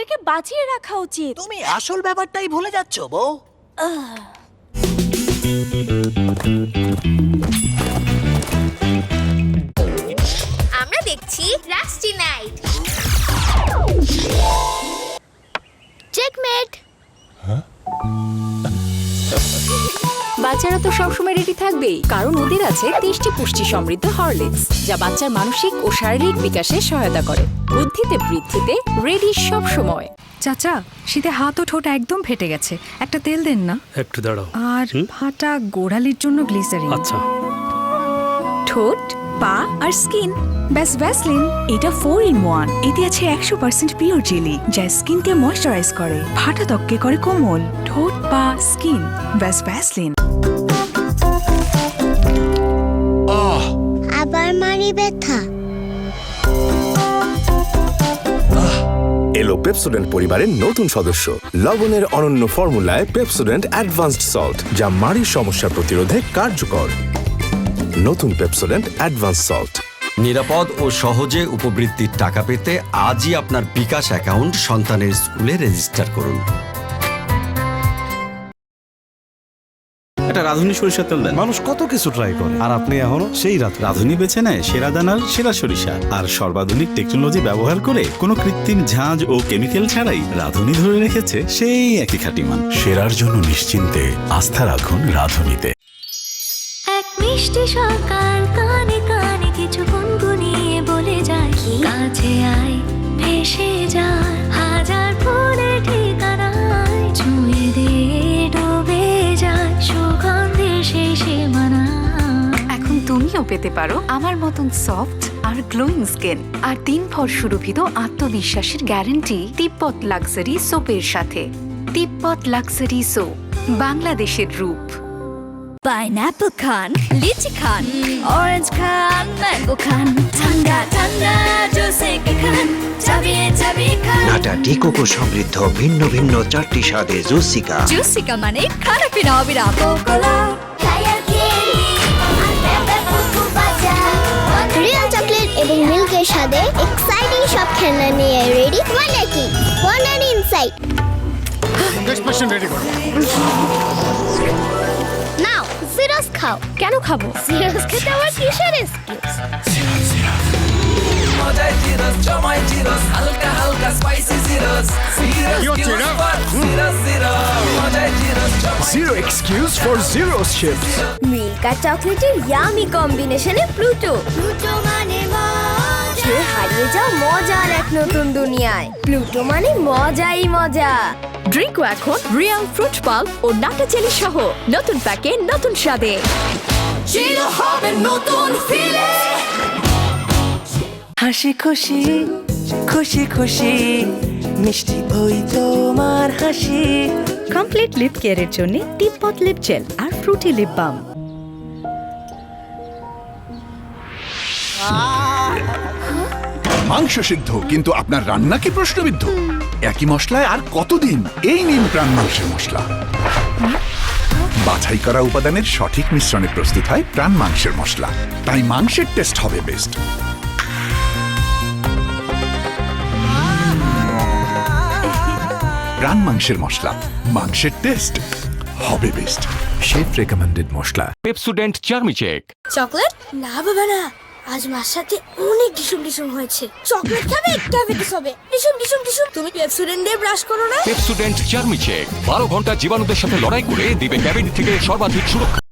বাচ্চাটাকে বাঁচিয়ে রাখা উচিত। তুমি আসল ব্যাপারটাই ভুলে যাচ্ছ বউ। আমরা দেখছি রাস্টি নাইট। চেকমেট। বাচ্চারা তো সবসময় রেডি থাকবেই, কারণ ওদের আছে 30টি পুষ্টি সমৃদ্ধ হরলিক্স, যা বাচ্চার মানসিক ও শারীরিক বিকাশে সহায়তা করে। বুদ্ধিতে বৃদ্ধিতে রেডি সব সময়। চাচা, শীতে হাত ও ঠোঁট একদম ফেটে গেছে, একটা তেল দেন না। একটু দাঁড়াও। আর ফাটা গোড়ালির জন্য গ্লিসারিন। আচ্ছা। ঠোঁট, পা আর স্কিন ব্যাস ভ্যাসলিন। এটা 4-in-1। এতে আছে 100% পিওর জেলি, যা স্কিনকে ময়শ্চারাইজ করে, ফাটা ত্বককে করে কোমল। ঠোঁট, পা, স্কিন ব্যাস ভ্যাসলিন। আবার মারি ব্যথা। এলো পেপসোডেন্ট পরিবারের নতুন সদস্য, লবণের অনন্য ফর্মুলায় পেপসোডেন্ট অ্যাডভান্সড সল্ট, যা মাড়ির সমস্যা প্রতিরোধে কার্যকর। নতুন পেপসোডেন্ট অ্যাডভান্স সল্ট। নিরাপদ ও সহজে উপবৃত্তির টাকা পেতে আজই আপনার বিকাশ অ্যাকাউন্ট সন্তানের স্কুলে রেজিস্টার করুন। একটা রাঁধুনি সরিষার তেল দেন। মানুষ কত কিছু ট্রাই করে, আর আপনি এখনো সেই রাঁধুনি বেছে নেয় সেরা দানার সেরা সরিষা, আর সর্বাধুনিক টেকনোলজি ব্যবহার করে কোনো কৃত্রিম ঝাঁজ ও কেমিক্যাল ছাড়াই রাঁধুনি ধরে রেখেছে সেই একই খাঁটি মান। সেরার জন্য নিশ্চিন্তে আস্থা রাখুন রাঁধুনিতে। এক মিষ্টি সকাল, কানে কানে কিছু গুনগুনিয়ে বলে যায়, কাছে আয় ভেসে যায় হাজার ফুলের ঠিকানায়, ছুঁয়ে দে ডুবে যায় সুগন্ধে সেই সীমানা। এখন তুমিও পেতে পারো আমার মতন সফট আর গ্লোয়িং স্কিন, আর 3 ভর সুরভিত আত্মবিশ্বাসের গ্যারান্টি তিব্বত লাক্সারি সোপের সাথে। তিব্বত লাক্সারি সোপ, বাংলাদেশের রূপ। পাইনঅ্যাপল খান, লিচি খান, অরেঞ্জ খান, ম্যাঙ্গো খান, ঠান্ডা ঠান্ডা জুসে খান, চাবিয়ে চাবিয়ে খান। নাটা টিকোকো সমৃদ্ধ ভিন্ন ভিন্ন 4টি স্বাদে জুসিকা। জুসিকা মানে খারাপি না অবিরাম কোলা। রিয়েল চকলেট এবং মিল্কের সাথে এক্সাইটিং সব খেলনা নিয়ে রেডি ওয়ান্ডার কি ওয়ান্ডার ইনসাইড। নাও জিরোস খাও। কেন খাবো? জিরোস খেতে আবার কিসের excuse? Zero excuse for zero chips. Milk আর চকলেটের ইয়ামি কম্বিনেশনে প্লুটো। প্লুটো মানে মজা। সে হারিয়ে যাও মজার এক নতুন দুনিয়ায়। প্লুটো মানে মজাই মজা। ড্রিঙ্কও এখন রিয়েল ফ্রুট পাল্প ও নাটা চেলি সহ নতুন প্যাকে নতুন স্বাদে। চিলো হবে নতুন ফিলে। হাসি খুশি খুশি খুশি মিষ্টি ওই তোমার হাসি। কমপ্লিট লিপ কেয়ারের জন্য তিব্বত লিপ জেল আর ফ্রুটি লিপ বাম। মাংস সিদ্ধ, কিন্তু আপনার রান্না কি প্রশ্নবিদ্ধ? একই মশলায় আর কতদিন? এই নিন প্রাণ মাংসের মশলা। বাছাই করা উপাদানের সঠিক মিশ্রণে প্রস্তুত হয় প্রাণ মাংসের মশলা, তাই মাংসের টেস্ট হবে বেস্ট। প্রাণ মাংসের মশলা, মাংসের টেস্ট হবে বেস্ট। শেফ রেকমেন্ডেড মশলা। পেপসোডেন্ট চার্মিচেক। চকলেট? না বাবা না, আজ মার সাথে অনেক ডিসুম ডিসুম হয়েছে। চকলেট খাবে, ডায়াবেটিস হবে। ডিসুম ডিসুম ডিসুম। তুমি পেপসোডেন্ট দিয়ে ব্রাশ করো না। পেপসোডেন্ট চার্মিচেক 12 ঘন্টা জীবাণুদের সাথে লড়াই করে দিবে ক্যাবিনেট থেকে সর্বাধিক সুরক্ষা।